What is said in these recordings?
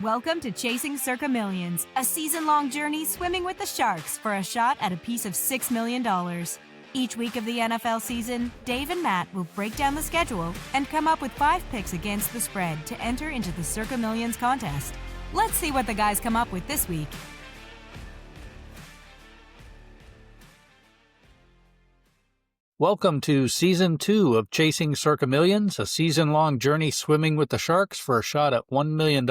Welcome to Chasing Circa Millions, a season-long journey swimming with the Sharks for a shot at a piece of $6 million. Each week of the NFL season, Dave and Matt will break down the schedule and come up with 5 picks against the spread to enter into the Circa Millions contest. Let's see what the guys come up with this week. Welcome to Season 2 of Chasing Circa Millions, a season-long journey swimming with the Sharks for a shot at $1 million.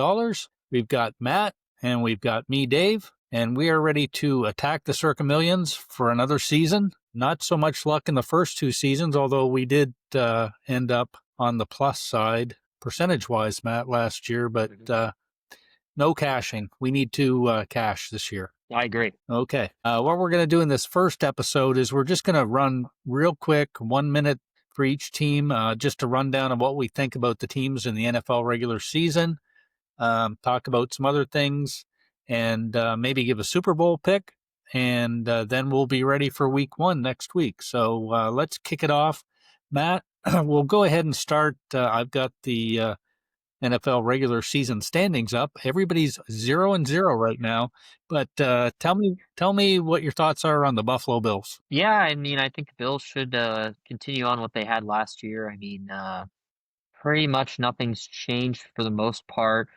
We've got Matt, and we've got me, Dave, and we are ready to attack the Circa Millions for another season. Not so much luck in the first 2 seasons, although we did end up on the plus side, percentage-wise, Matt, last year, but no cashing. We need to cash this year. I agree. Okay. What we're going to do in this first episode is we're just going to run real quick, 1 minute for each team, just a rundown of what we think about the teams in the NFL regular season, talk about some other things, and maybe give a Super Bowl pick, and then we'll be ready for week 1 next week. So let's kick it off. Matt, we'll go ahead and start. I've got the NFL regular season standings up. Everybody's 0-0 right now, but tell me what your thoughts are on the Buffalo Bills. Yeah, I mean, I think the Bills should continue on what they had last year. I mean, pretty much nothing's changed for the most part.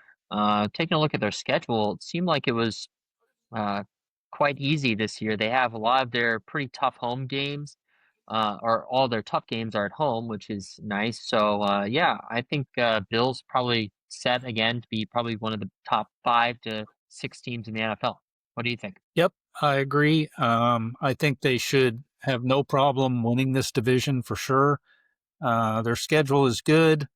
Taking a look at their schedule, it seemed like it was quite easy this year. They have a lot of their pretty tough home games. Or all their tough games are at home, which is nice. So, yeah, I think Bills probably set again to be probably one of the top 5 to 6 teams in the NFL. What do you think? Yep, I agree. I think they should have no problem winning this division for sure. Their schedule is good.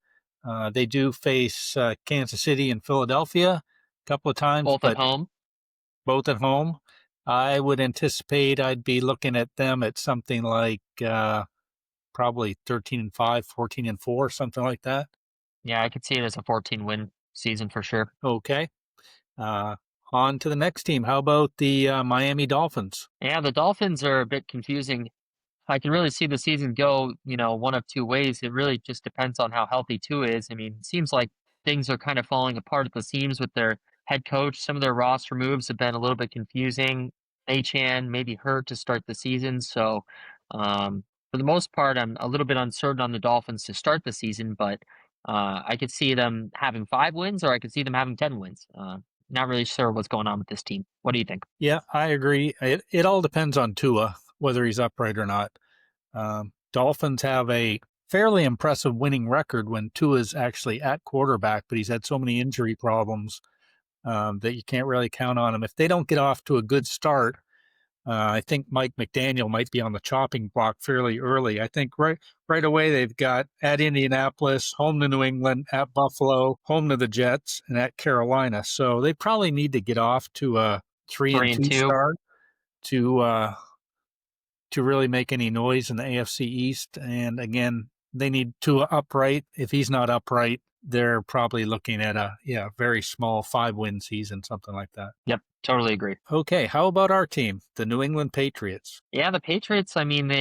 They do face Kansas City and Philadelphia a couple of times. Both at home? Both at home. I would anticipate I'd be looking at them at something like probably 13-5, 14-4, something like that. Yeah, I could see it as a 14-win season for sure. Okay. On to the next team. How about the Miami Dolphins? Yeah, the Dolphins are a bit confusing. I can really see the season go, one of 2 ways. It really just depends on how healthy Tua is. I mean, it seems like things are kind of falling apart at the seams with their head coach. Some of their roster moves have been a little bit confusing. Achan maybe hurt to start the season. So for the most part, I'm a little bit uncertain on the Dolphins to start the season, but I could see them having 5 wins or I could see them having 10 wins. Not really sure what's going on with this team. What do you think? Yeah, I agree. It all depends on Tua, whether he's upright or not. Dolphins have a fairly impressive winning record when Tua's actually at quarterback, but he's had so many injury problems that you can't really count on him. If they don't get off to a good start, I think Mike McDaniel might be on the chopping block fairly early. I think right away they've got at Indianapolis, home to New England, at Buffalo, home to the Jets, and at Carolina. So they probably need to get off to a 3-2 start to really make any noise in the AFC East. And again, they need Tua upright. If he's not upright, they're probably looking at a very small 5-win season, something like that. Yep, totally agree. Okay, how about our team, the New England Patriots? Yeah, the Patriots, I mean,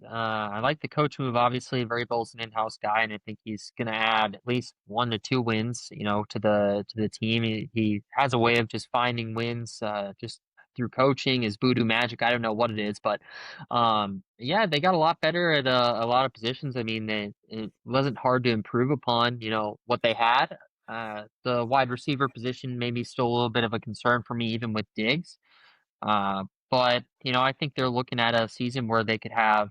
I like the coach move, obviously. Vrabel's an in-house guy, and I think he's going to add at least 1 to 2 wins, to the team. He has a way of just finding wins, just through coaching, his voodoo magic. I don't know what it is, but yeah, they got a lot better at a lot of positions. I mean, it wasn't hard to improve upon, what they had. The wide receiver position maybe still a little bit of a concern for me, even with Diggs. But, I think they're looking at a season where they could have,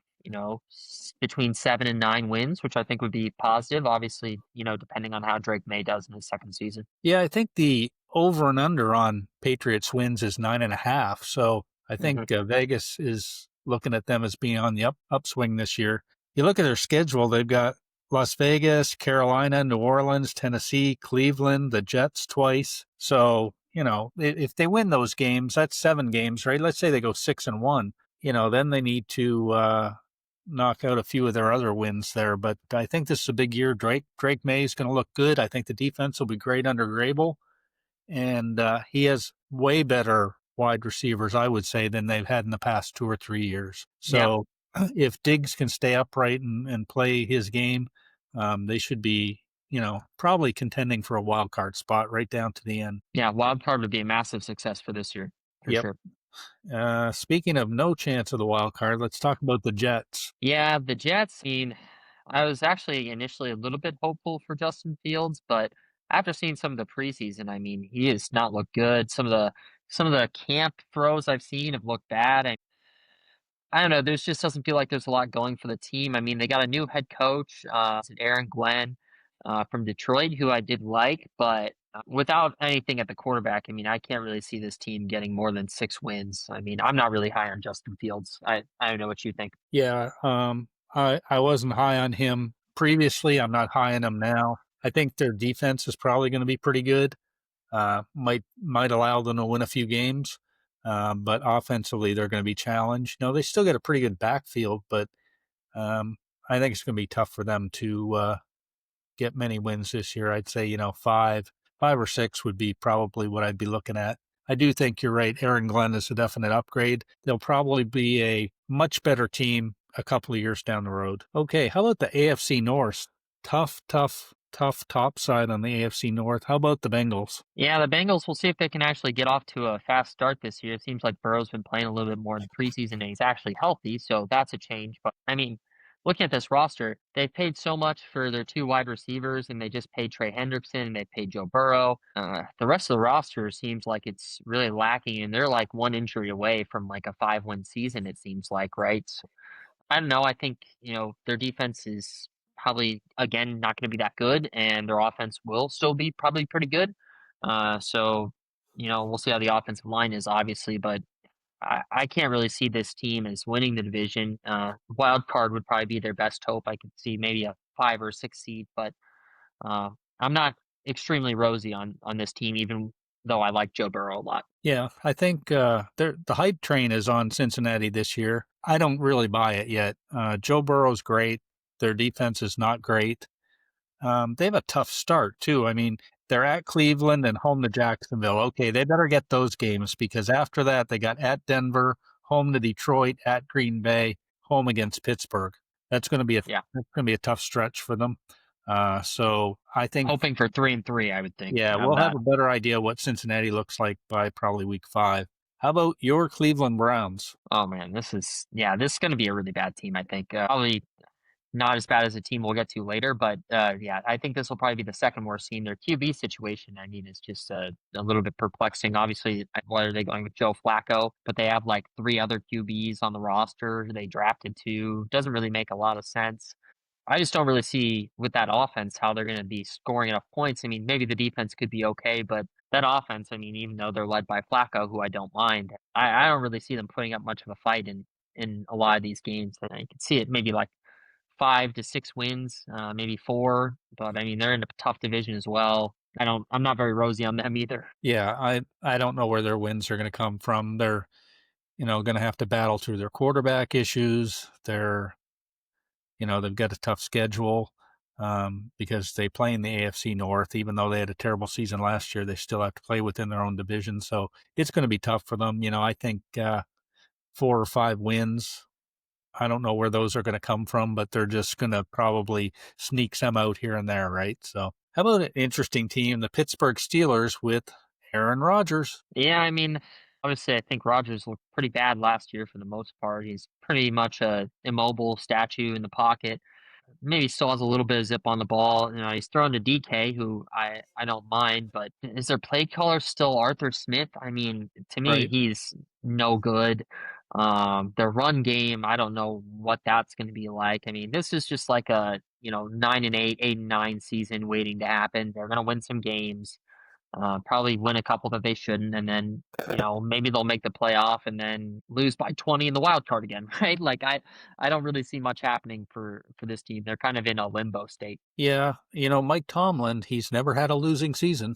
between 7 and 9 wins, which I think would be positive, obviously, depending on how Drake May does in his second season. Yeah, I think the over and under on Patriots wins is 9.5. So I think Vegas is looking at them as being on the upswing this year. You look at their schedule, they've got Las Vegas, Carolina, New Orleans, Tennessee, Cleveland, the Jets twice. So, if they win those games, that's 7 games, right? Let's say they go 6-1, then they need to knock out a few of their other wins there. But I think this is a big year. Drake May is going to look good. I think the defense will be great under Grable. And he has way better wide receivers, I would say, than they've had in the past 2 or 3 years. So if Diggs can stay upright and play his game, they should be, probably contending for a wild card spot right down to the end. Yeah, wild card would be a massive success for this year, for Yep. sure. Speaking of no chance of the wild card, let's talk about the Jets. Yeah, the Jets, I mean, I was actually initially a little bit hopeful for Justin Fields, but after seeing some of the preseason, I mean, he has not looked good. Some of the camp throws I've seen have looked bad. I don't know. There's just doesn't feel like there's a lot going for the team. I mean, they got a new head coach, Aaron Glenn, from Detroit, who I did like, but without anything at the quarterback, I mean, I can't really see this team getting more than 6 wins. I mean, I'm not really high on Justin Fields. I don't know what you think. Yeah, I wasn't high on him previously. I'm not high on him now. I think their defense is probably going to be pretty good. Might allow them to win a few games, but offensively they're going to be challenged. No, they still got a pretty good backfield, but um, I think it's going to be tough for them to get many wins this year. I'd say, five or six would be probably what I'd be looking at. I do think you're right. Aaron Glenn is a definite upgrade. They'll probably be a much better team a couple of years down the road. Okay, how about the AFC North? Tough, tough, tough top side on the AFC North. How about the Bengals? Yeah, the Bengals, we'll see if they can actually get off to a fast start this year. It seems like Burrow's been playing a little bit more in the preseason and he's actually healthy, so that's a change. But I mean, looking at this roster, they've paid so much for their two wide receivers and they just paid Trey Hendrickson and they paid Joe Burrow. The rest of the roster seems like it's really lacking and they're like one injury away from like a 5-win season, it seems like, right? So I don't know. I think, their defense is probably, again, not going to be that good, and their offense will still be probably pretty good. So, we'll see how the offensive line is, obviously, but I can't really see this team as winning the division. Wild card would probably be their best hope. I could see maybe a 5 or 6 seed, but uh, I'm not extremely rosy on this team, even though I like Joe Burrow a lot. Yeah, I think the hype train is on Cincinnati this year. I don't really buy it yet. Joe Burrow's great. Their defense is not great. They have a tough start, too. I mean, they're at Cleveland and home to Jacksonville. Okay, they better get those games because after that, they got at Denver, home to Detroit, at Green Bay, home against Pittsburgh. That's going to be Yeah, a tough stretch for them. So I think, hoping for 3-3, I would think. yeah, Have we'll have that. a better idea what Cincinnati looks like by probably week 5. How about your Cleveland Browns? Oh man, this is going to be a really bad team. I think probably not as bad as a team we'll get to later, but yeah, I think this will probably be the second worst team. Their QB situation, I mean, is just a little bit perplexing. Obviously, why are they going with Joe Flacco? But they have like 3 other QBs on the roster. They drafted 2. Doesn't really make a lot of sense. I just don't really see with that offense how they're going to be scoring enough points. I mean, maybe the defense could be okay, but that offense, I mean, even though they're led by Flacco, who I don't mind, I don't really see them putting up much of a fight in a lot of these games. And I could see it maybe like 5 to 6 wins, maybe 4. But I mean, they're in a tough division as well. I'm not very rosy on them either. Yeah, I don't know where their wins are going to come from. They're, going to have to battle through their quarterback issues. They've got a tough schedule because they play in the AFC North. Even though they had a terrible season last year, they still have to play within their own division. So it's going to be tough for them. I think 4 or 5 wins. I don't know where those are going to come from, but they're just going to probably sneak some out here and there, right? So how about an interesting team, the Pittsburgh Steelers with Aaron Rodgers? Yeah, I mean, obviously, I think Rodgers looked pretty bad last year for the most part. He's pretty much a immobile statue in the pocket. Maybe still has a little bit of zip on the ball. He's thrown to DK, who I don't mind, but is their play caller still Arthur Smith? I mean, to me, Right. he's no good. Their run game, I don't know what that's going to be like. I mean, this is just like a 9-8, 8-9 season waiting to happen. They're going to win some games. Probably win a couple that they shouldn't, and then maybe they'll make the playoff and then lose by 20 in the wild card again, right? Like I don't really see much happening for this team. They're kind of in a limbo state. Yeah, Mike Tomlin, he's never had a losing season.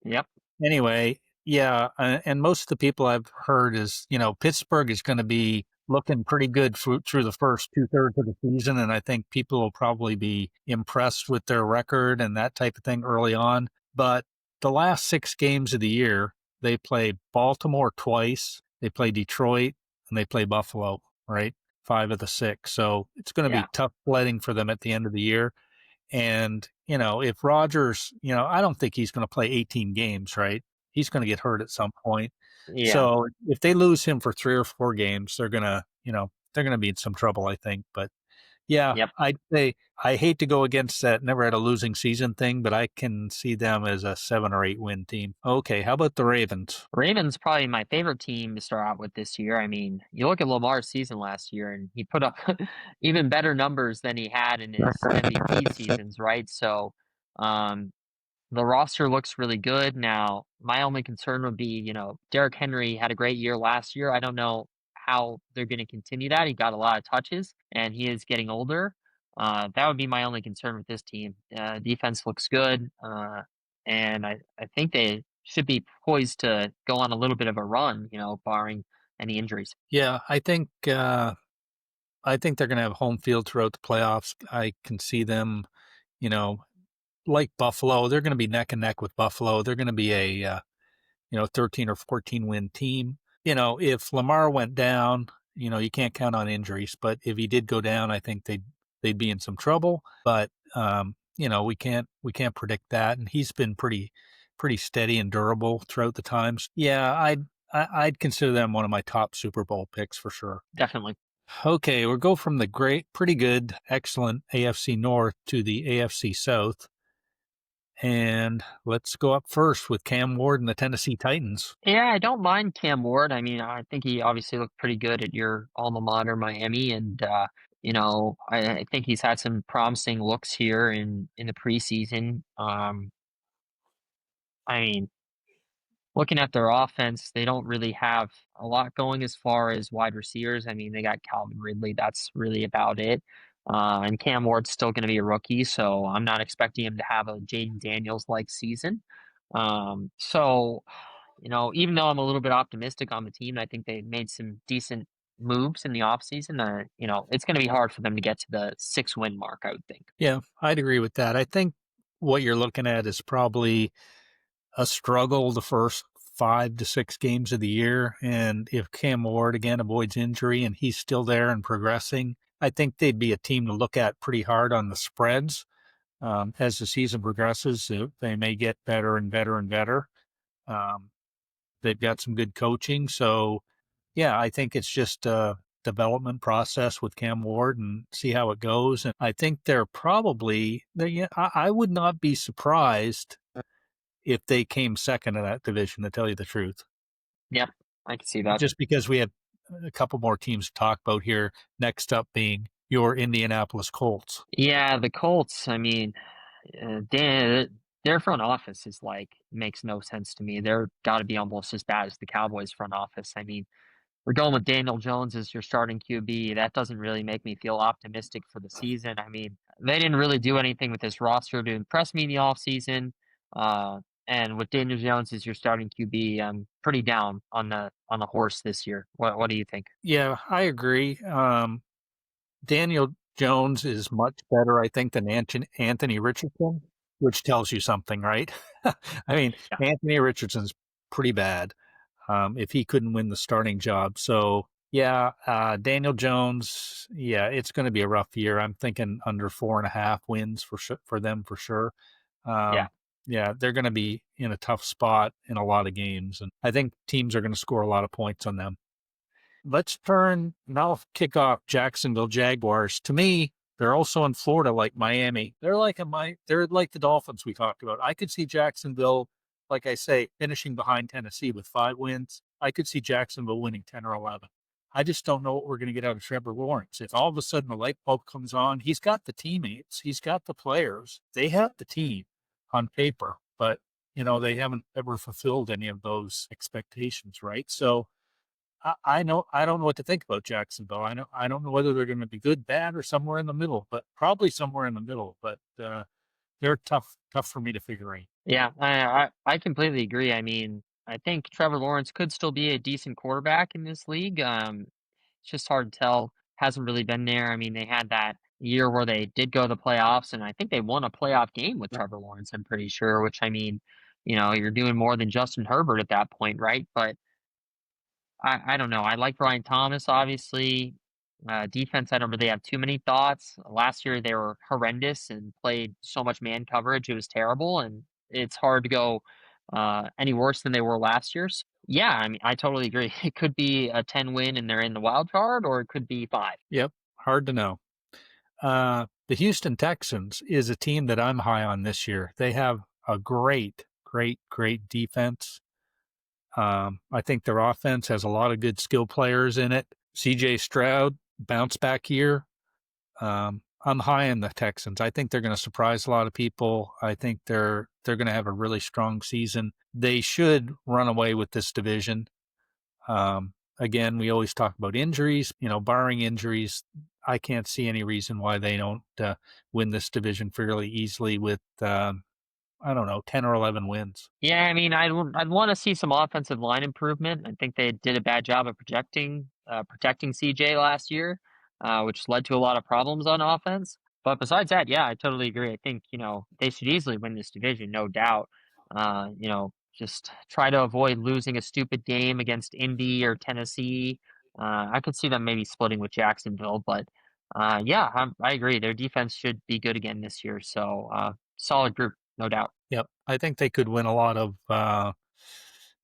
Yep. Anyway, yeah, and most of the people I've heard is, Pittsburgh is going to be looking pretty good through the first 2/3 of the season, and I think people will probably be impressed with their record and that type of thing early on. But the last 6 games of the year, they play Baltimore twice, they play Detroit, and they play Buffalo, right? 5 of the 6. So it's going to be Yeah. tough sledding for them at the end of the year. And, if Rodgers, I don't think he's going to play 18 games, right? He's going to get hurt at some point. Yeah. So if they lose him for 3 or 4 games, they're going to be in some trouble, I think. But yeah, Yep. I'd say I hate to go against that never had a losing season thing, but I can see them as a 7 or 8 win team. Okay, how about the Ravens? Ravens probably my favorite team to start out with this year. I mean, you look at Lamar's season last year, and he put up even better numbers than he had in his MVP seasons, right? So, um, the roster looks really good. Now, my only concern would be, Derrick Henry had a great year last year. I don't know how they're going to continue that. He got a lot of touches, and he is getting older. That would be my only concern with this team. Defense looks good, and I think they should be poised to go on a little bit of a run, barring any injuries. Yeah, I think they're going to have home field throughout the playoffs. I can see them, you know, like Buffalo. They're going to be neck and neck with Buffalo. They're going to be a 13 or 14 win team. If Lamar went down, you can't count on injuries. But if he did go down, I think they'd be in some trouble. But we can't predict that, and he's been pretty steady and durable throughout the times. Yeah, I'd consider them one of my top Super Bowl picks for sure. Definitely. Okay, we'll go from the great, pretty good, excellent AFC North to the AFC South. And let's go up first with Cam Ward and the Tennessee Titans. Yeah, I don't mind Cam Ward. I mean, I think he obviously looked pretty good at your alma mater, Miami, and I think he's had some promising looks here in the preseason. I mean, looking at their offense, they don't really have a lot going as far as wide receivers. I mean, they got Calvin Ridley. That's really about it. And Cam Ward's still going to be a rookie, so I'm not expecting him to have a Jaden Daniels like season. So, even though I'm a little bit optimistic on the team, I think they made some decent moves in the offseason. It's going to be hard for them to get to the 6 win mark, I would think. Yeah, I'd agree with that. I think what you're looking at is probably a struggle the first 5 to 6 games of the year. And if Cam Ward again avoids injury and he's still there and progressing, I think they'd be a team to look at pretty hard on the spreads. As the season progresses, they may get better and better and better. Um, they've got some good coaching. So, yeah, I think it's just a development process with Cam Ward and see how it goes. And I think I would not be surprised if they came second in that division, to tell you the truth. Yep, I can see that. Just because we have a couple more teams to talk about here, next up being your Indianapolis Colts. Yeah, the Colts, I mean, their front office is makes no sense to me. They're got to be almost as bad as the Cowboys front office. I mean, we're going with Daniel Jones as your starting QB. That doesn't really make me feel optimistic for the season. I mean, they didn't really do anything with this roster to impress me in the offseason. And with Daniel Jones as your starting QB, I'm pretty down on the horse this year. What do you think? Yeah, I agree. Daniel Jones is much better, I think, than Anthony Richardson, which tells you something, right? I mean, Yeah. Anthony Richardson's pretty bad if he couldn't win the starting job. So, yeah, Daniel Jones, yeah, it's going to be a rough year. I'm thinking under 4.5 wins for them for sure. Yeah. Yeah, they're going to be in a tough spot in a lot of games, and I think teams are going to score a lot of points on them. Let's kick off Jacksonville Jaguars. To me, they're also in Florida like Miami. They're like the Dolphins we talked about. I could see Jacksonville, like I say, finishing behind Tennessee with 5 wins. I could see Jacksonville winning 10 or 11. I just don't know what we're going to get out of Trevor Lawrence. If all of a sudden a light bulb comes on, he's got the teammates, he's got the players, they have the team on paper, but they haven't ever fulfilled any of those expectations, right? So I don't know what to think about Jacksonville. I don't know whether they're going to be good, bad, or somewhere in the middle, but probably somewhere in the middle. But they're tough for me to figure out. Yeah, I completely agree. I mean, I think Trevor Lawrence could still be a decent quarterback in this league. It's just hard to tell. Hasn't really been there. I mean, they had that year where they did go to the playoffs, and I think they won a playoff game with Trevor Lawrence, I'm pretty sure, which I mean, you're doing more than Justin Herbert at that point, right? But I don't know. I like Brian Thomas, obviously. Defense, I don't really have too many thoughts. Last year they were horrendous and played so much man coverage; it was terrible, and it's hard to go any worse than they were last year. So, yeah, I mean, I totally agree. It could be a 10 win and they're in the wild card, or it could be five. Yep, hard to know. The Houston Texans is a team that I'm high on this year. They have a great defense. I think their offense has a lot of good skill players in it. CJ Stroud, bounce back year. I'm high on the Texans. I think they're going to surprise a lot of people. I think they're going to have a really strong season. They should run away with this division. Again, we always talk about injuries. Barring injuries, I can't see any reason why they don't win this division fairly easily with I don't know, 10 or 11 wins. Yeah, I mean, I'd want to see some offensive line improvement. I think they did a bad job of protecting CJ last year, which led to a lot of problems on offense. But besides that, yeah, I totally agree. I think they should easily win this division, no doubt. Just try to avoid losing a stupid game against Indy or Tennessee. I could see them maybe splitting with Jacksonville, but yeah, I agree. Their defense should be good again this year. So solid group, no doubt. Yep. I think they could win a lot of,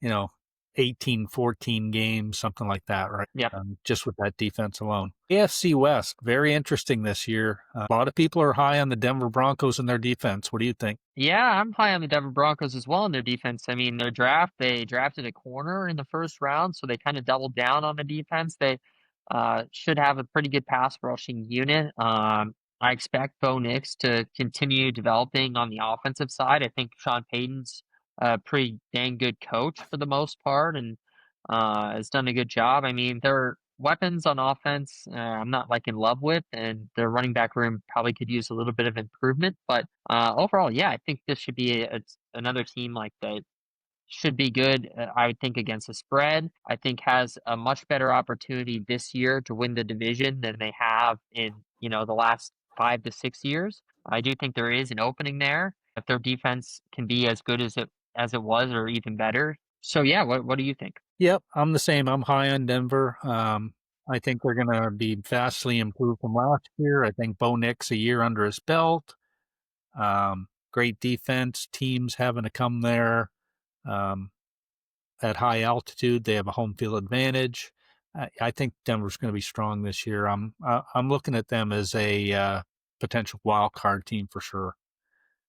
you know, 18-14 games, something like that, right? Yep. Just with that defense alone. AFC West, very interesting this year. A lot of people are high on the Denver Broncos and their defense. What do you think? Yeah, I'm high on the Denver Broncos as well in their defense. I mean, they drafted a corner in the first round, so they kind of doubled down on the defense. They should have a pretty good pass rushing unit. I expect Bo Nix to continue developing on the offensive side. I think Sean Payton's a pretty dang good coach for the most part and has done a good job. I mean, their weapons on offense, I'm not like in love with, and their running back room probably could use a little bit of improvement. But overall, yeah, I think this should be another team like that should be good. I would think against the spread. I think has a much better opportunity this year to win the division than they have in the last 5 to 6 years. I do think there is an opening there if their defense can be as good as it was or even better. So yeah, what do you think? Yep, I'm the same. I'm high on Denver. I think they're going to be vastly improved from last year. I think Bo Nix a year under his belt. Great defense. Teams having to come there um, at high altitude. They have a home field advantage. I think Denver's going to be strong this year. I'm looking at them as a potential wild card team for sure.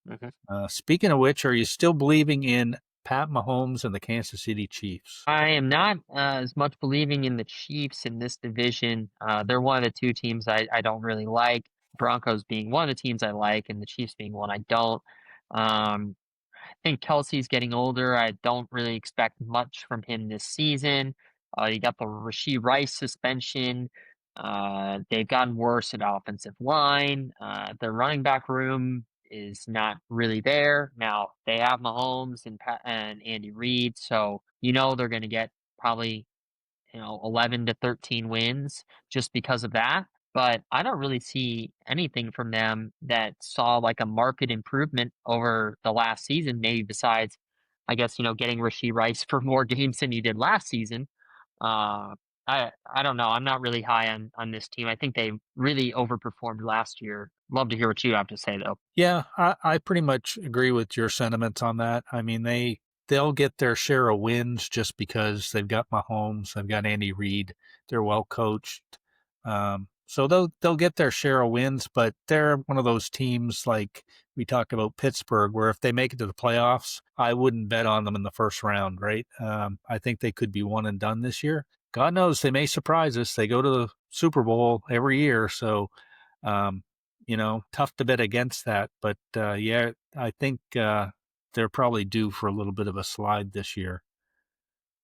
Mhm. Speaking of which, are you still believing in Pat Mahomes and the Kansas City Chiefs? I am not as much believing in the Chiefs in this division. They're one of the two teams I don't really like. Broncos being one of the teams I like, and the Chiefs being one I don't. I think Kelsey's getting older. I don't really expect much from him this season. You got the Rasheed Rice suspension. They've gotten worse at offensive line. The running back room is not really there. Now they have Mahomes and Andy Reid, so they're going to get probably 11 to 13 wins just because of that. But I don't really see anything from them that saw like a market improvement over the last season, maybe besides, I guess, getting Rasheed Rice for more games than he did last season. Uh, I don't know. I'm not really high on this team. I think they really overperformed last year. Love to hear what you have to say, though. Yeah, I pretty much agree with your sentiments on that. I mean, they'll get their share of wins just because they've got Mahomes, they've got Andy Reid, they're well coached. So they'll get their share of wins, but they're one of those teams like we talked about Pittsburgh, where if they make it to the playoffs, I wouldn't bet on them in the first round, right? I think they could be one and done this year. God knows they may surprise us. They go to the Super Bowl every year, so um, tough to bet against that. But yeah, I think they're probably due for a little bit of a slide this year.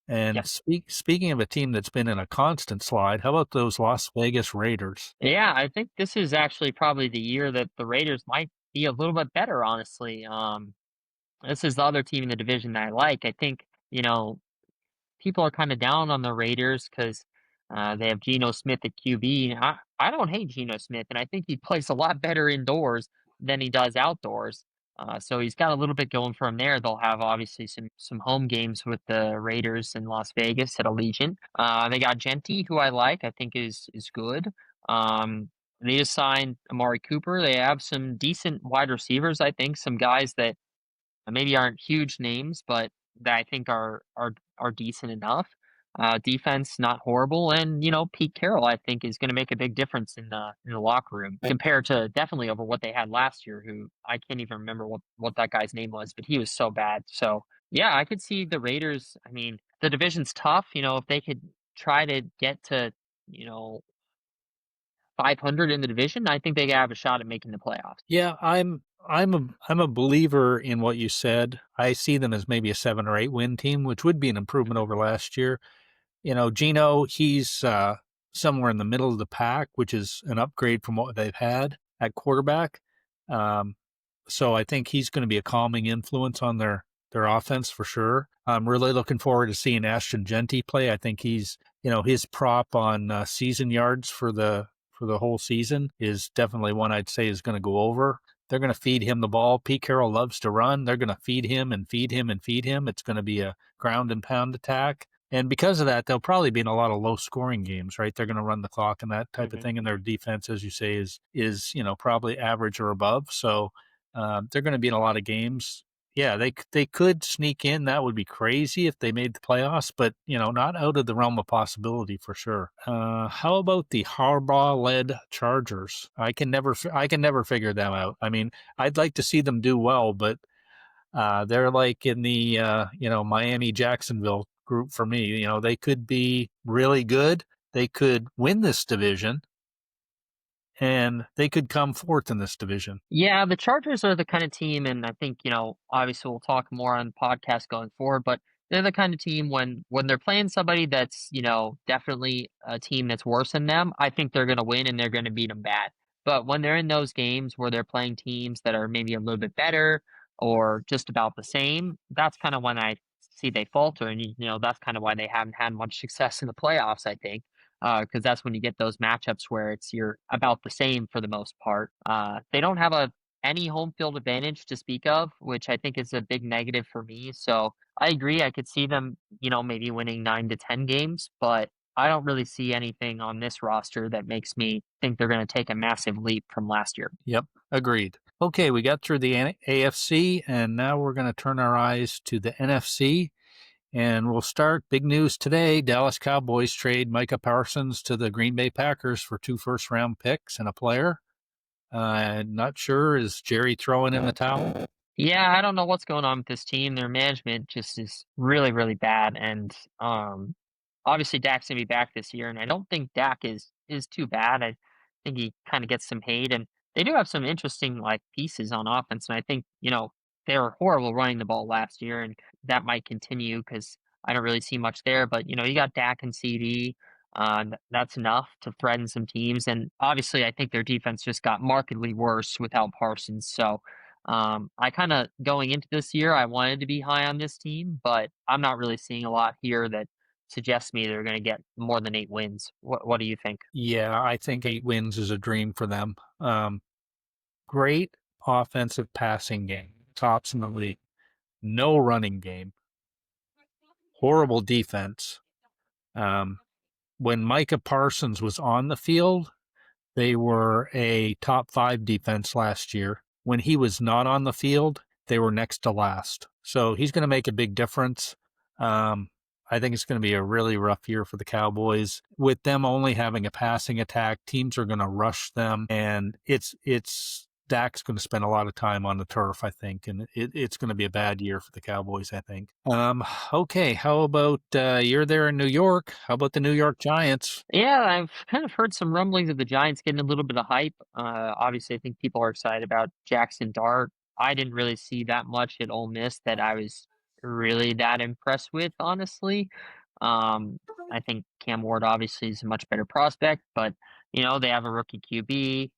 And speaking of a team that's been in a constant slide, how about those Las Vegas Raiders? Yeah, I think this is actually probably the year that the Raiders might be a little bit better, honestly. This is the other team in the division that I like. I think, people are kind of down on the Raiders because they have Geno Smith at QB. And I don't hate Geno Smith, and I think he plays a lot better indoors than he does outdoors. So he's got a little bit going for him there. They'll have obviously some home games with the Raiders in Las Vegas at Allegiant. They got Genti, who I like. I think is good. They just signed Amari Cooper. They have some decent wide receivers, I think, some guys that maybe aren't huge names, but that I think are decent enough. Defense not horrible, and Pete Carroll I think is going to make a big difference in the locker room compared to definitely over what they had last year. Who I can't even remember what that guy's name was, but he was so bad. So yeah, I could see the Raiders. I mean, the division's tough. If they could try to get to you know 500 in the division, I think they have a shot at making the playoffs. Yeah, I'm a believer in what you said. I see them as maybe a 7 or 8 win team, which would be an improvement over last year. Gino, he's somewhere in the middle of the pack, which is an upgrade from what they've had at quarterback. Um, so I think he's going to be a calming influence on their offense for sure. I'm really looking forward to seeing Ashton Genty play. I think he's, his prop on season yards for the whole season is definitely one I'd say is going to go over. They're going to feed him the ball. Pete Carroll loves to run. They're going to feed him and feed him and feed him. It's going to be a ground and pound attack. And because of that, they'll probably be in a lot of low scoring games, right? They're going to run the clock and that type of thing. And their defense, as you say, is probably average or above. So they're going to be in a lot of games. Yeah, they could sneak in. That would be crazy if they made the playoffs, but not out of the realm of possibility for sure. How about the Harbaugh-led Chargers? I can never figure them out. I mean, I'd like to see them do well, but they're like in the Miami Jacksonville group for me. They could be really good. They could win this division, and they could come fourth in this division. Yeah, the Chargers are the kind of team, and I think, obviously we'll talk more on podcasts going forward, but they're the kind of team when they're playing somebody that's, definitely a team that's worse than them, I think they're going to win and they're going to beat them bad. But when they're in those games where they're playing teams that are maybe a little bit better or just about the same, that's kind of when I see they falter. And, that's kind of why they haven't had much success in the playoffs, I think. Because that's when you get those matchups where you're about the same for the most part. They don't have any home field advantage to speak of, which I think is a big negative for me. So I agree. I could see them, maybe winning 9 to 10 games, but I don't really see anything on this roster that makes me think they're going to take a massive leap from last year. Yep, agreed. Okay, we got through the AFC, and now we're going to turn our eyes to the NFC. And we'll start big news today. Dallas Cowboys trade Micah Parsons to the Green Bay Packers for 2 first-round picks and a player. Not sure. Is Jerry throwing in the towel? Yeah, I don't know what's going on with this team. Their management just is really, really bad. And obviously Dak's gonna be back this year, and I don't think Dak is too bad. I think he kind of gets some hate, and they do have some interesting like pieces on offense. And I think they were horrible running the ball last year, and that might continue because I don't really see much there. But you got Dak and CD. That's enough to threaten some teams, and obviously I think their defense just got markedly worse without Parsons. So I kind of going into this year, I wanted to be high on this team, but I'm not really seeing a lot here that suggests me they're going to get more than 8 wins. What do you think? Yeah, I think 8 wins is a dream for them. Great offensive passing game, tops in the league. No running game. Horrible defense. When Micah Parsons was on the field, they were a top 5 defense last year. When he was not on the field, they were next to last. So he's going to make a big difference. I think it's going to be a really rough year for the Cowboys. With them only having a passing attack, teams are going to rush them, and it's Dak's going to spend a lot of time on the turf, I think, and it's going to be a bad year for the Cowboys, I think. Okay, how about you're there in New York? How about the New York Giants? Yeah, I've kind of heard some rumblings of the Giants getting a little bit of hype. Obviously, I think people are excited about Jackson Dart. I didn't really see that much at Ole Miss that I was really that impressed with, honestly. I think Cam Ward obviously is a much better prospect, but they have a rookie QB.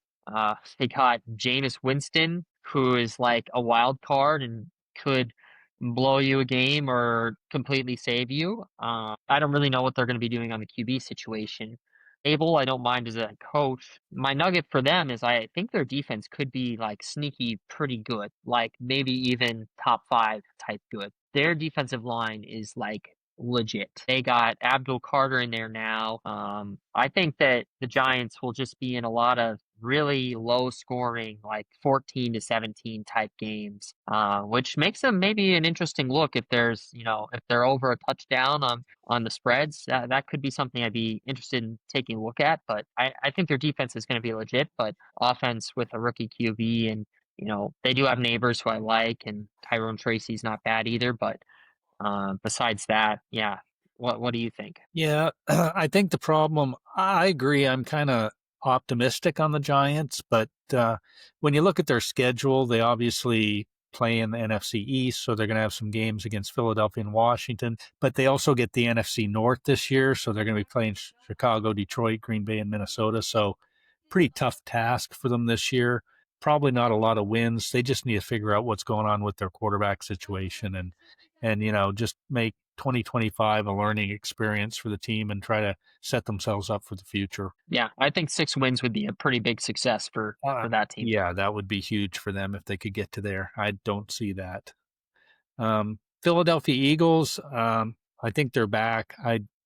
They got Jameis Winston, who is like a wild card and could blow you a game or completely save you. I don't really know what they're going to be doing on the QB situation. Abel, I don't mind as a coach. My nugget for them is I think their defense could be like sneaky pretty good, like maybe even top 5 type good. Their defensive line is like legit. They got Abdul Carter in there now. I think that the Giants will just be in a lot of really low scoring, like 14 to 17 type games, which makes them maybe an interesting look if there's, if they're over a touchdown on the spreads. That could be something I'd be interested in taking a look at. But I think their defense is going to be legit, but offense with a rookie QB and they do have neighbors who I like, and Tyrone Tracy's not bad either. But besides that, yeah. What do you think? Yeah, I think the problem, I agree. I'm kind of optimistic on the Giants, but when you look at their schedule, they obviously play in the NFC East, so they're going to have some games against Philadelphia and Washington, but they also get the NFC North this year, so they're going to be playing Chicago, Detroit, Green Bay, and Minnesota. So pretty tough task for them this year. Probably not a lot of wins. They just need to figure out what's going on with their quarterback situation and just make 2025 a learning experience for the team and try to set themselves up for the future. Yeah, I think 6 wins would be a pretty big success for that team. Yeah, that would be huge for them if they could get to there. I don't see that. Philadelphia Eagles, I think they're back.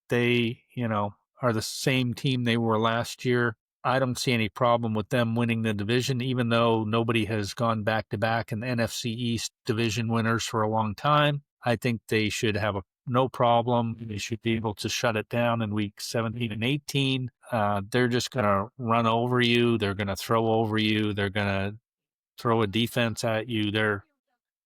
They are the same team they were last year. I don't see any problem with them winning the division, even though nobody has gone back to back in the NFC East division winners for a long time. I think they should have no problem. They should be able to shut it down in week 17 and 18. They're just going to run over you. They're going to throw over you. They're going to throw a defense at you.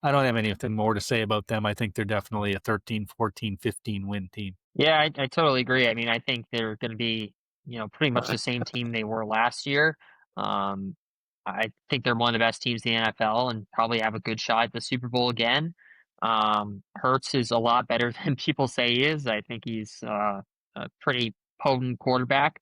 I don't have anything more to say about them. I think they're definitely a 13, 14, 15 win team. Yeah, I totally agree. I mean, I think they're going to be, pretty much the same team they were last year. Um, I think they're one of the best teams in the NFL and probably have a good shot at the Super Bowl again. Hurts is a lot better than people say he is. I think he's a pretty potent quarterback.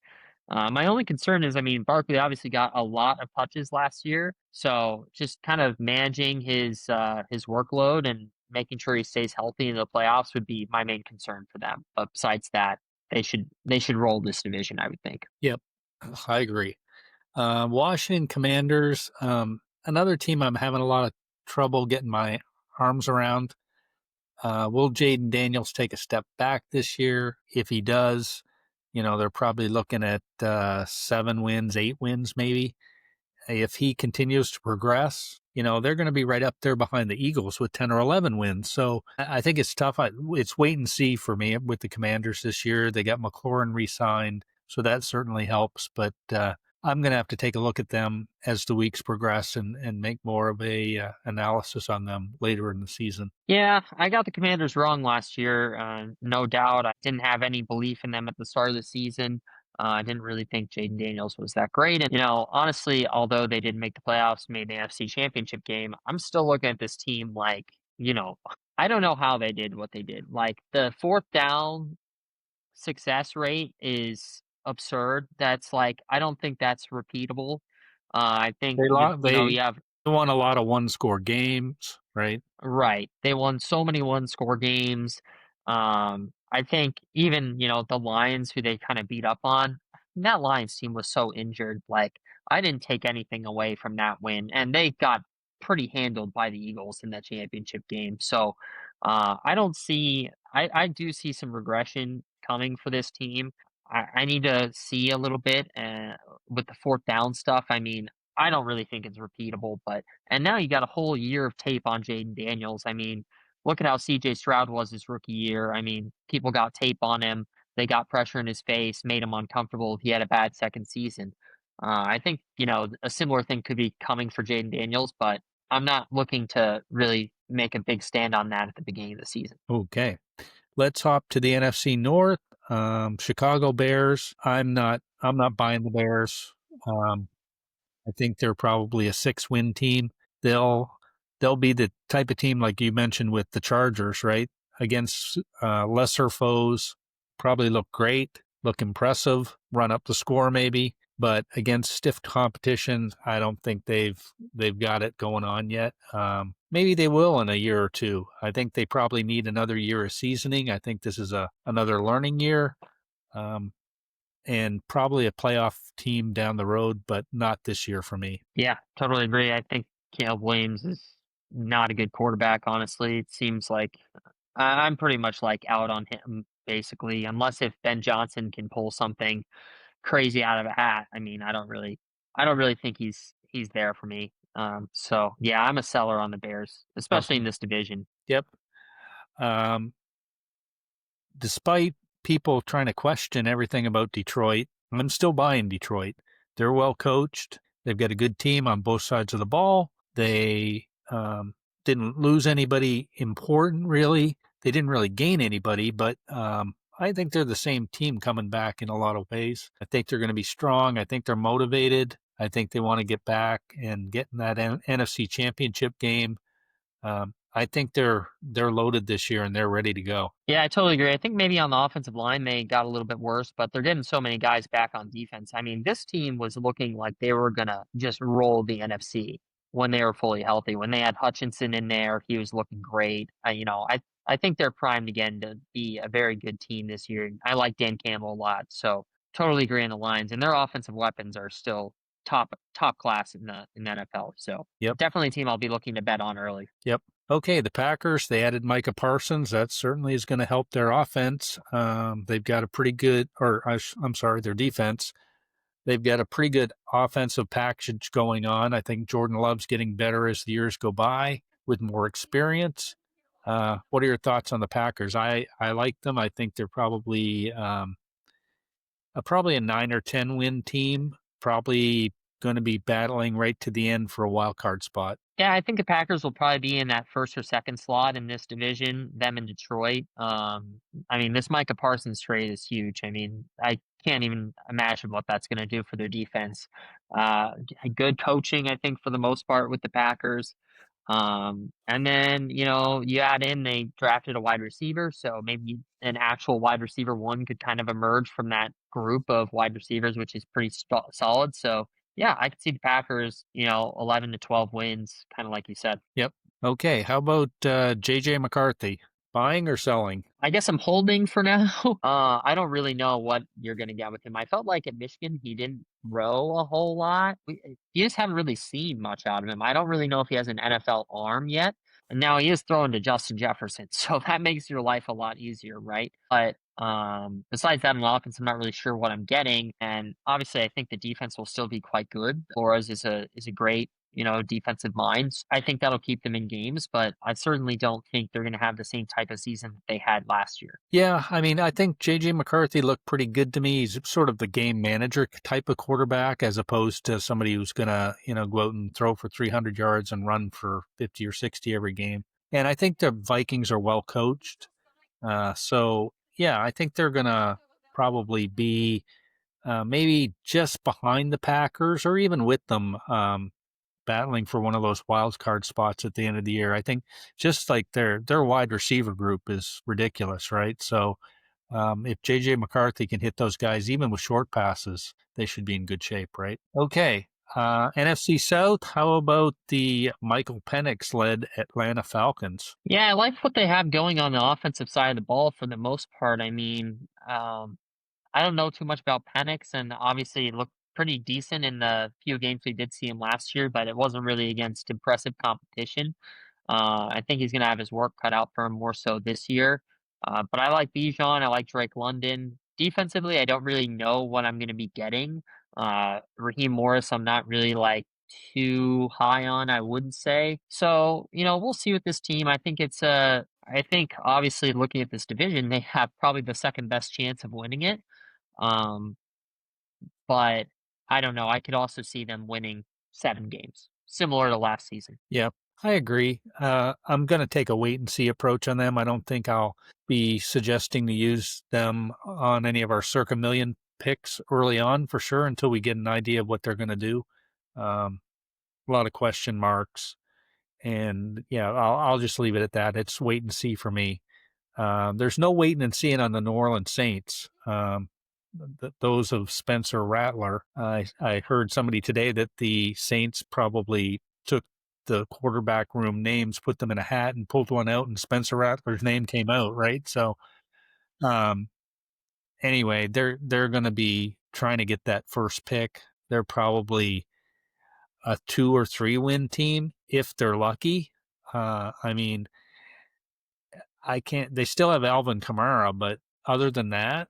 My only concern is, I mean, Barkley obviously got a lot of touches last year, so just kind of managing his workload and making sure he stays healthy in the playoffs would be my main concern for them. But besides that, they should roll this division, I would think. Yep, I agree. Washington Commanders, another team I'm having a lot of trouble getting my arms around. Will Jaden Daniels take a step back this year? If he does, they're probably looking at 7 wins, 8 wins maybe. If he continues to progress, they're going to be right up there behind the Eagles with 10 or 11 wins. So I think it's tough. It's wait and see for me with the Commanders this year. They got McLaurin re-signed, so that certainly helps. But I'm going to have to take a look at them as the weeks progress and make more of a analysis on them later in the season. Yeah, I got the Commanders wrong last year. No doubt. I didn't have any belief in them at the start of the season. I didn't really think Jaden Daniels was that great. And, honestly, although they didn't make the playoffs, made the NFC Championship game, I'm still looking at this team like, I don't know how they did what they did. Like the fourth down success rate is absurd. That's like, I don't think that's repeatable. I think, They you have. won a lot of one-score games, right? Right. They won so many one-score games. I think even, the Lions who they kind of beat up on, that Lions team was so injured. Like, I didn't take anything away from that win, and they got pretty handled by the Eagles in that championship game. So, I do see some regression coming for this team. I need to see a little bit with the fourth down stuff. I mean, I don't really think it's repeatable, but and now you got a whole year of tape on Jaden Daniels. I mean, look at how CJ Stroud was his rookie year. I mean, people got tape on him. They got pressure in his face, made him uncomfortable. He had a bad second season. I think, a similar thing could be coming for Jaden Daniels, but I'm not looking to really make a big stand on that at the beginning of the season. Okay. Let's hop to the NFC North. Chicago Bears. I'm not buying the Bears. I think they're probably a 6-win team. They'll be the type of team like you mentioned with the Chargers, right? Against lesser foes, probably look great, look impressive, run up the score maybe, but against stiff competition, I don't think they've got it going on yet. Maybe they will in a year or two. I think they probably need another year of seasoning. I think this is another learning year. And probably a playoff team down the road, but not this year for me. Yeah, totally agree. I think Caleb Williams is not a good quarterback, honestly. It seems like I'm pretty much like out on him basically, unless if Ben Johnson can pull something crazy out of a hat. I mean, I don't really think he's there for me. So yeah, I'm a seller on the Bears, especially in Okay. this division. Yep. Um, Despite people trying to question everything about Detroit, I'm still buying Detroit. They're well coached. They've got a good team on both sides of the ball. They didn't lose anybody important, really. They didn't really gain anybody, but I think they're the same team coming back in a lot of ways. I think they're going to be strong. I think they're motivated. I think they want to get back and get in that NFC Championship game. I think they're loaded this year and they're ready to go. Yeah, I totally agree. I think maybe on the offensive line they got a little bit worse, but they're getting so many guys back on defense. I mean, this team was looking like they were gonna just roll the NFC when they were fully healthy. When they had Hutchinson in there, he was looking great. I think they're primed again to be a very good team this year. I like Dan Campbell a lot, so totally agree on the lines. And their offensive weapons are still top class in the NFL. So Yep. definitely a team I'll be looking to bet on early. Yep. Okay, the Packers, they added Micah Parsons. That certainly is going to help their offense. They've got a pretty good, I'm sorry, their defense. They've got a pretty good offensive package going on. I think Jordan Love's getting better as the years go by with more experience. What are your thoughts on the Packers? I like them. I think they're probably a 9 or 10 win team, probably going to be battling right to the end for a wild card spot. Yeah, I think the Packers will probably be in that first or second slot in this division, them in Detroit. I mean, this Micah Parsons trade is huge. I mean, I can't even imagine what that's going to do for their defense. Good coaching, I think, for the most part with the Packers. And then, you add in they drafted a wide receiver, so maybe an actual wide receiver one could kind of emerge from that group of wide receivers, which is pretty solid. So, yeah, I could see the Packers, 11 to 12 wins, kind of like you said. Yep. Okay. How about J.J. McCarthy? Buying or selling? I guess I'm holding for now. I don't really know what you're going to get with him. I felt like at Michigan, he didn't throw a whole lot. You just haven't really seen much out of him. I don't really know if he has an NFL arm yet. And now he is throwing to Justin Jefferson. So that makes your life a lot easier, right? But besides that, on offense, I'm not really sure what I'm getting. And obviously, I think the defense will still be quite good. Flores is a great defensive minds. I think that'll keep them in games, but I certainly don't think they're going to have the same type of season that they had last year. Yeah, I mean, I think J.J. McCarthy looked pretty good to me. He's sort of the game manager type of quarterback as opposed to somebody who's going to, go out and throw for 300 yards and run for 50 or 60 every game. And I think the Vikings are well coached. So, yeah, I think they're going to probably be maybe just behind the Packers or even with them. Battling for one of those wild card spots at the end of the year. I think just like their wide receiver group is ridiculous, right? So if JJ McCarthy can hit those guys, even with short passes, they should be in good shape, right? Okay. NFC South, how about the Michael Penix led Atlanta Falcons? Yeah, I like what they have going on the offensive side of the ball for the most part. I mean, I don't know too much about Penix, and obviously it looked pretty decent in the few games we did see him last year, but it wasn't really against impressive competition. I think he's going to have his work cut out for him more so this year. But I like Bijan. I like Drake London. Defensively, I don't really know what I'm going to be getting. Raheem Morris, I'm not really like too high on, I wouldn't say. So, we'll see with this team. I think obviously looking at this division, they have probably the second best chance of winning it. Um, but I don't know. I could also see them winning 7 games, similar to last season. Yeah, I agree. I'm going to take a wait and see approach on them. I don't think I'll be suggesting to use them on any of our Circa Million picks early on for sure until we get an idea of what they're going to do. A lot of question marks. And yeah, I'll just leave it at that. It's wait and see for me. There's no waiting and seeing on the New Orleans Saints. Those of Spencer Rattler. I heard somebody today that the Saints probably took the quarterback room names, put them in a hat, and pulled one out, and Spencer Rattler's name came out. Right. So, um, anyway, they're going to be trying to get that first pick. They're probably a 2 or 3 win team if they're lucky. I mean, I can't. They still have Alvin Kamara, but other than that,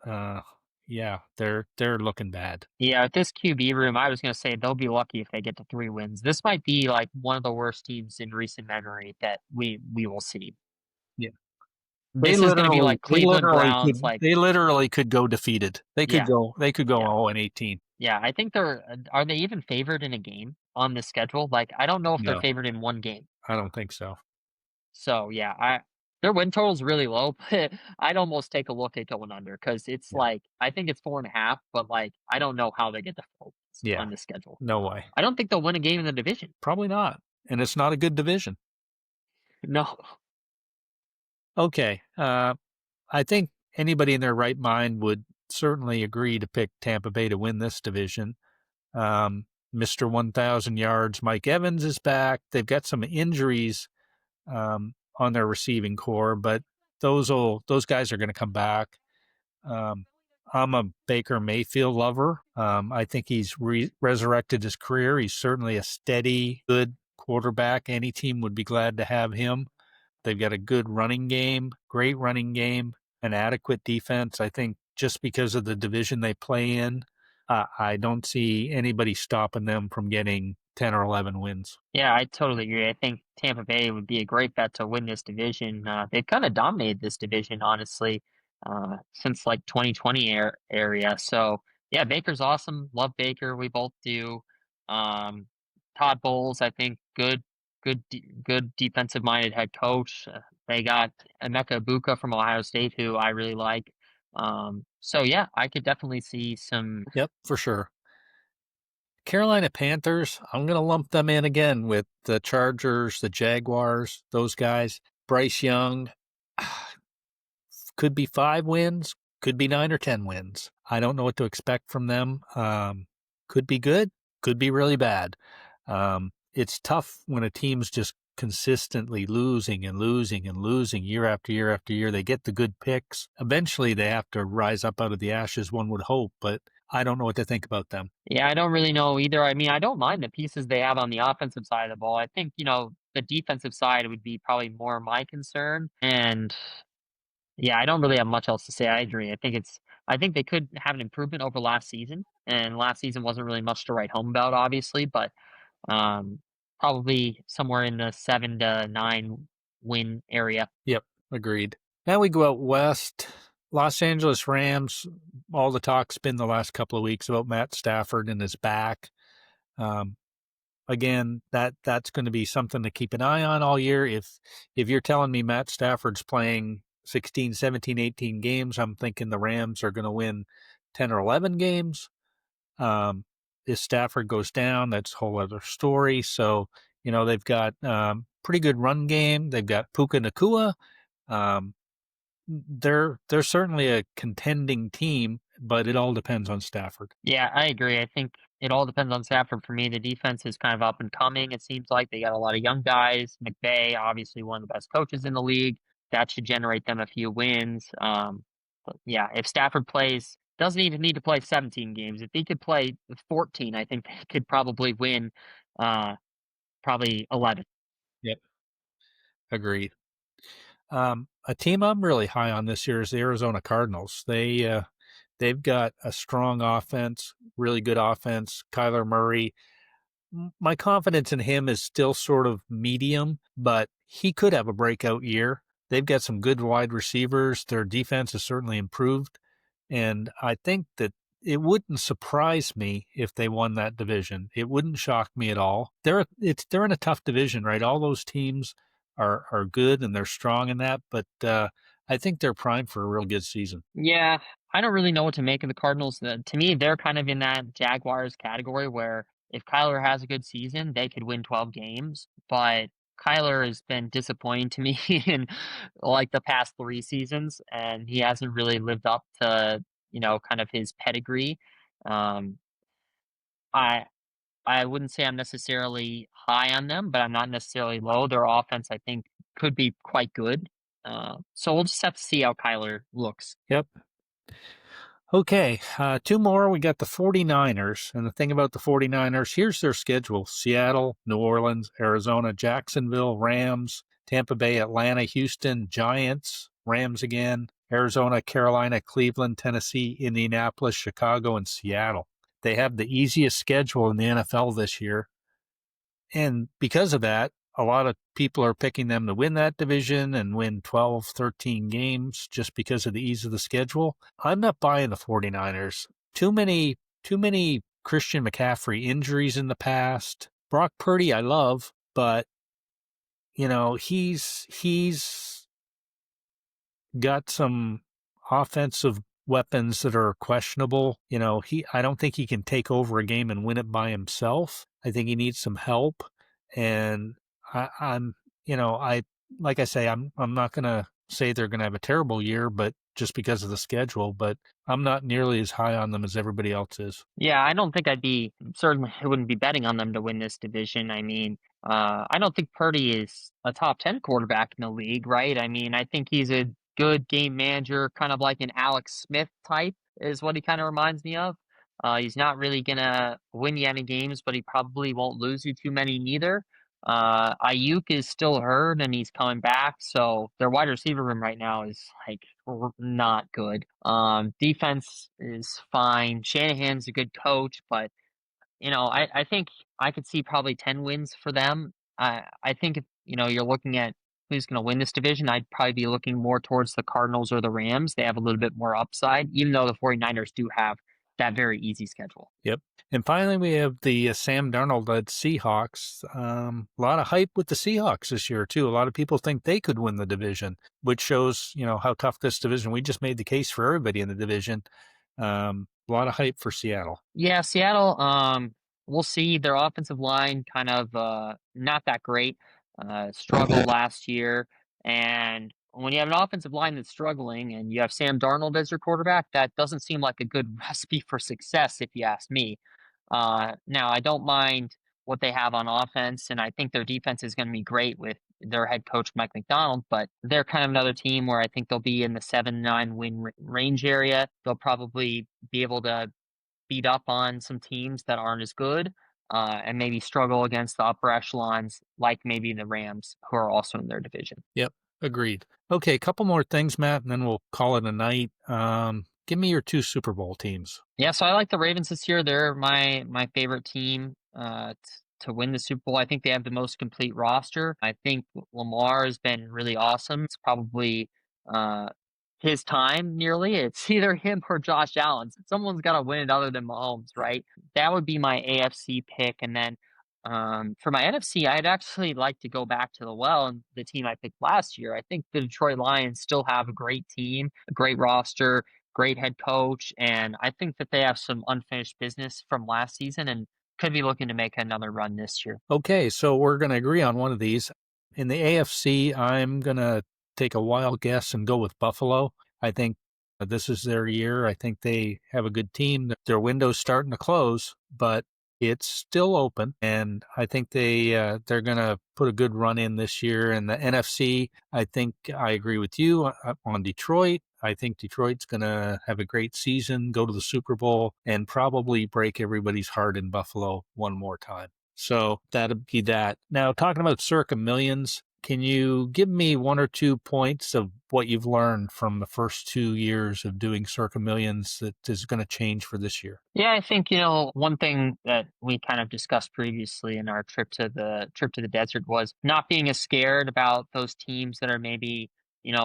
uh, yeah, they're looking bad. Yeah, with this QB room, I was going to say they'll be lucky if they get to 3 wins. This might be like one of the worst teams in recent memory that we will see. Yeah, This is going to be like Cleveland Browns. Like, they literally could go defeated. yeah, They could go yeah, 0-18. yeah. I think they're are they even favored in a game on this schedule? Like, I don't know if they're No, favored in one game. I don't think so. So yeah, I their win total's really low, but I'd almost take a look at going under because it's Yeah, like I think it's 4.5, but like I don't know how they get the 4 wins yeah, on the schedule. no way. I don't think they'll win a game in the division. Probably not, and it's not a good division. No. Okay, I think anybody in their right mind would certainly agree to pick Tampa Bay to win this division. Mr. 1,000 yards, Mike Evans is back. They've got some injuries on their receiving core, but those guys are going to come back. Um, I'm a Baker Mayfield lover. I think he's resurrected his career. He's certainly a steady, good quarterback. Any team would be glad to have him. They've got a good running game, great running game, an adequate defense. I think just because of the division they play in, I don't see anybody stopping them from getting 10 or 11 wins. Yeah, I totally agree. I think Tampa Bay would be a great bet to win this division. They've kind of dominated this division, honestly, since like 2020 area. So yeah, Baker's awesome. Love Baker. We both do. Um, Todd Bowles, I think, good defensive minded head coach. They got Emeka Ibuka from Ohio State, who I really like. So yeah, I could definitely see some. Yep, for sure. Carolina Panthers, I'm going to lump them in again with the Chargers, the Jaguars, those guys. Bryce Young could be 5 wins, could be 9 or 10 wins. I don't know what to expect from them. Could be good, could be really bad. It's tough when a team's just consistently losing and losing and losing year after year after year. They get the good picks. Eventually, they have to rise up out of the ashes, one would hope, but I don't know what to think about them. Yeah, I don't really know either. I mean, I don't mind the pieces they have on the offensive side of the ball. I think, the defensive side would be probably more my concern. And yeah, I don't really have much else to say. I agree. I think they could have an improvement over last season. And last season wasn't really much to write home about, obviously, but um, probably somewhere in the 7 to 9 win area. Yep, agreed. Now we go out west. Los Angeles Rams, all the talk's been the last couple of weeks about Matt Stafford and his back. Um, again, that's going to be something to keep an eye on all year. If you're telling me Matt Stafford's playing 16, 17, 18 games, I'm thinking the Rams are going to win 10 or 11 games. If Stafford goes down, that's a whole other story. So, they've got pretty good run game. They've got Puka Nakua. Um, they're certainly a contending team, but it all depends on Stafford. Yeah, I agree. I think it all depends on Stafford for me. The defense is kind of up and coming. It seems like they got a lot of young guys. McVay, obviously one of the best coaches in the league. That should generate them a few wins. But yeah, if Stafford plays, doesn't even need to play 17 games. If he could play 14, I think they could probably win uh, probably 11. Yep, agreed. A team I'm really high on this year is the Arizona Cardinals. They've got a strong offense, really good offense. Kyler Murray, my confidence in him is still sort of medium, but he could have a breakout year. They've got some good wide receivers. Their defense has certainly improved. And I think that it wouldn't surprise me if they won that division. It wouldn't shock me at all. They're in a tough division, right? All those teams are good and they're strong in that, but I think they're primed for a real good season. Yeah, I don't really know what to make of the Cardinals. To me, they're kind of in that Jaguars category where if Kyler has a good season, they could win 12 games. But Kyler has been disappointing to me in like the past 3 seasons, and he hasn't really lived up to, kind of his pedigree. Um, I I wouldn't say I'm necessarily high on them, but I'm not necessarily low. Their offense, I think, could be quite good. So we'll just have to see how Kyler looks. Yep. Okay, two more. We got the 49ers. And the thing about the 49ers, here's their schedule: Seattle, New Orleans, Arizona, Jacksonville, Rams, Tampa Bay, Atlanta, Houston, Giants, Rams again, Arizona, Carolina, Cleveland, Tennessee, Indianapolis, Chicago, and Seattle. They have the easiest schedule in the NFL this year. And because of that, a lot of people are picking them to win that division and win 12, 13 games just because of the ease of the schedule. I'm not buying the 49ers. Too many Christian McCaffrey injuries in the past. Brock Purdy I love, but he's got some offensive weapons that are questionable. I don't think he can take over a game and win it by himself. I think he needs some help. And I'm, I like I say, I'm not gonna say they're gonna have a terrible year, but just because of the schedule, but I'm not nearly as high on them as everybody else is. Yeah, I don't think certainly I wouldn't be betting on them to win this division. I mean, I don't think Purdy is a top 10 quarterback in the league, right? I mean, I think he's a good game manager, kind of like an Alex Smith type is what he kind of reminds me of. He's not really gonna win you any games, but he probably won't lose you too many neither. Ayuk is still hurt and he's coming back, so their wide receiver room right now is like not good. Defense is fine. Shanahan's a good coach, but I think I could see probably 10 wins for them. I think if you're looking at who's going to win this division, I'd probably be looking more towards the Cardinals or the Rams. They have a little bit more upside, even though the 49ers do have that very easy schedule. Yep. And finally, we have the Sam Darnold-led Seahawks. A lot of hype with the Seahawks this year, too. A lot of people think they could win the division, which shows, how tough this division. We just made the case for everybody in the division. A lot of hype for Seattle. Yeah, Seattle, we'll see. Their offensive line kind of not that great. Struggled last year. And when you have an offensive line that's struggling and you have Sam Darnold as your quarterback, that doesn't seem like a good recipe for success, if you ask me. Now, I don't mind what they have on offense, and I think their defense is going to be great with their head coach, Mike McDonald, but they're kind of another team where I think they'll be in the 7-9 win range area. They'll probably be able to beat up on some teams that aren't as good, and maybe struggle against the upper echelons, like maybe the Rams, who are also in their division. Yep, agreed. Okay, a couple more things, Matt, and then we'll call it a night. Give me your two Super Bowl teams. Yeah, so I like the Ravens this year. They're my favorite team to win the Super Bowl. I think they have the most complete roster. I think Lamar has been really awesome. It's probably uh, his time nearly. It's either him or Josh Allen. Someone's got to win it other than Mahomes, right? That would be my AFC pick. And then for my NFC, I'd actually like to go back to and the team I picked last year. I think the Detroit Lions still have a great team, a great roster, great head coach, and I think that they have some unfinished business from last season and could be looking to make another run this year. Okay, so we're going to agree on one of these. In the AFC, I'm going to take a wild guess and go with Buffalo. I think this is their year. I think they have a good team. Their window's starting to close, but it's still open, and I think they're going to put a good run in this year. And the NFC, I think I agree with you on Detroit. I think Detroit's going to have a great season, go to the Super Bowl, and probably break everybody's heart in Buffalo one more time. So that'd be that. Now, talking about Circa Millions, can you give me one or 2 points of what you've learned from the first 2 years of doing Circa Millions that is going to change for this year? Yeah, I think one thing that we kind of discussed previously in our trip to the desert was not being as scared about those teams that are maybe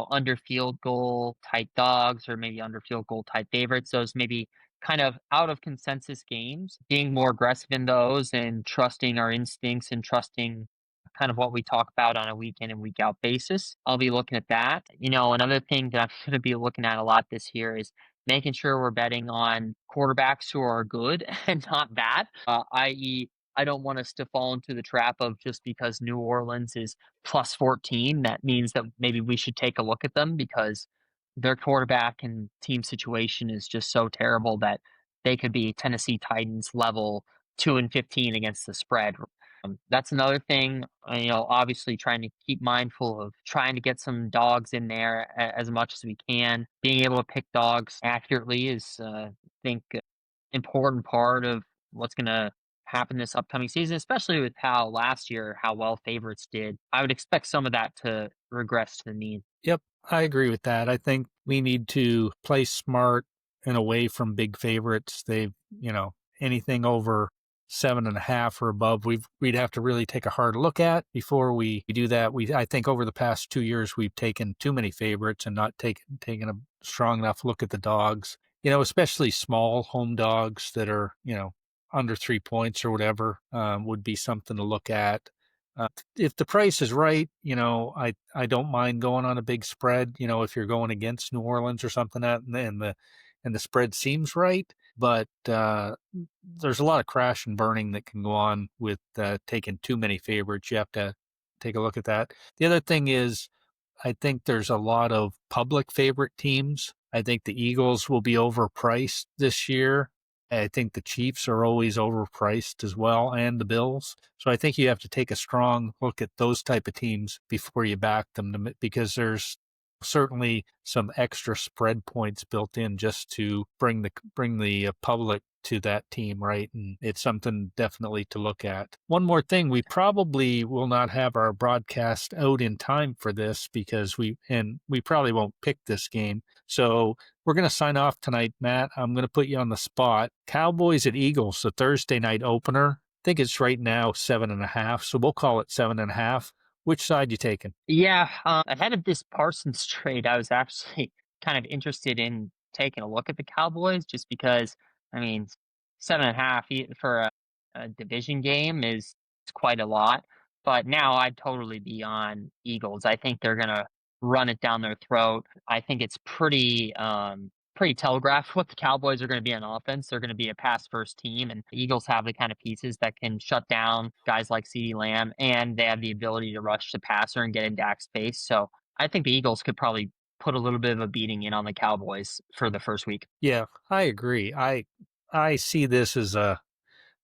under field goal type dogs or maybe under field goal type favorites. Those maybe kind of out of consensus games, being more aggressive in those and trusting our instincts and trusting kind of what we talk about on a week in and week out basis. I'll be looking at that. Another thing that I'm going to be looking at a lot this year is making sure we're betting on quarterbacks who are good and not bad, i.e., I don't want us to fall into the trap of just because New Orleans is plus 14, that means that maybe we should take a look at them because their quarterback and team situation is just so terrible that they could be Tennessee Titans level 2-15 against the spread. That's another thing, obviously trying to keep mindful of trying to get some dogs in there as much as we can. Being able to pick dogs accurately is, I think, important part of what's going to happen this upcoming season, especially with how last year, how well favorites did. I would expect some of that to regress to the mean. Yep, I agree with that. I think we need to play smart and away from big favorites. Anything over 7.5 or above, we'd have to really take a hard look at before we do that. I think over the past 2 years, we've taken too many favorites and not taken a strong enough look at the dogs, especially small home dogs that are, under 3 points or whatever, would be something to look at. If the price is right, I don't mind going on a big spread. If you're going against New Orleans or something, and the spread seems right, but there's a lot of crash and burning that can go on with taking too many favorites. You have to take a look at that. The other thing is, I think there's a lot of public favorite teams. I think the Eagles will be overpriced this year. I think the Chiefs are always overpriced as well, and the Bills. So I think you have to take a strong look at those type of teams before you back them, because there's certainly some extra spread points built in just to bring the public to that team, right? And it's something definitely to look at. One more thing, we probably will not have our broadcast out in time for this because we probably won't pick this game. So we're going to sign off tonight, Matt. I'm going to put you on the spot. Cowboys at Eagles, the Thursday night opener. I think it's right now 7.5, so we'll call it 7.5. Which side you taking? Yeah, ahead of this Parsons trade, I was actually kind of interested in taking a look at the Cowboys just because, I mean, 7.5 for a division game is quite a lot. But now I'd totally be on Eagles. I think they're gonna run it down their throat. I think it's pretty telegraphed what the Cowboys are going to be on offense. They're going to be a pass first team, and the Eagles have the kind of pieces that can shut down guys like CeeDee Lamb, and they have the ability to rush the passer and get in Dak's space. So I think the Eagles could probably put a little bit of a beating in on the Cowboys for the first week. Yeah, I agree. I see this as a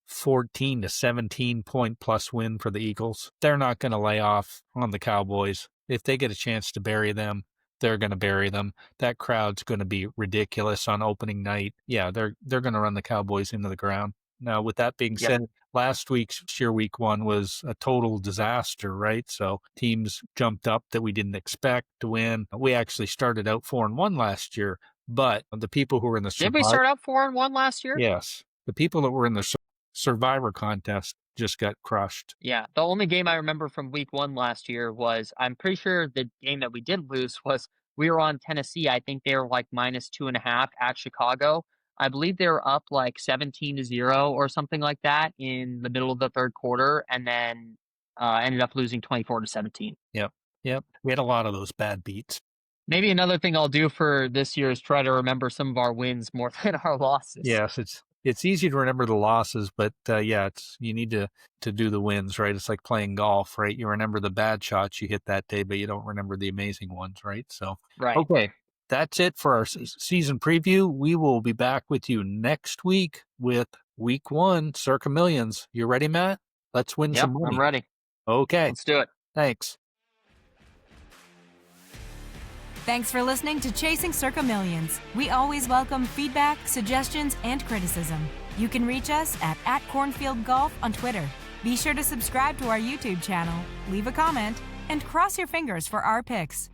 14 to 17 point plus win for the Eagles. They're not going to lay off on the Cowboys. If they get a chance to bury them, they're going to bury them. That crowd's going to be ridiculous on opening night. Yeah, they're going to run the Cowboys into the ground. Now, with that being said, last week's week one was a total disaster, right? So teams jumped up that we didn't expect to win. We actually started out 4-1 last year, but the people who were in the Did we start out 4-1 last year? Yes. The people that were in the Survivor contest just got crushed. Yeah. The only game I remember from week one last year was, I'm pretty sure the game that we did lose was we were on Tennessee. I think they were like -2.5 at Chicago. I believe they were up like 17-0 or something like that in the middle of the third quarter, and then ended up losing 24-17. Yep. We had a lot of those bad beats. Maybe another thing I'll do for this year is try to remember some of our wins more than our losses. Yes, it's easy to remember the losses, but you need to do the wins, right? It's like playing golf, right? You remember the bad shots you hit that day, but you don't remember the amazing ones, right? So, right. Okay, that's it for our season preview. We will be back with you next week with week one, Circa Millions. You ready, Matt? Let's win some money. I'm ready. Okay. Let's do it. Thanks. Thanks for listening to Chasing Circa Millions. We always welcome feedback, suggestions, and criticism. You can reach us at @CornfieldGolf on Twitter. Be sure to subscribe to our YouTube channel, leave a comment, and cross your fingers for our picks.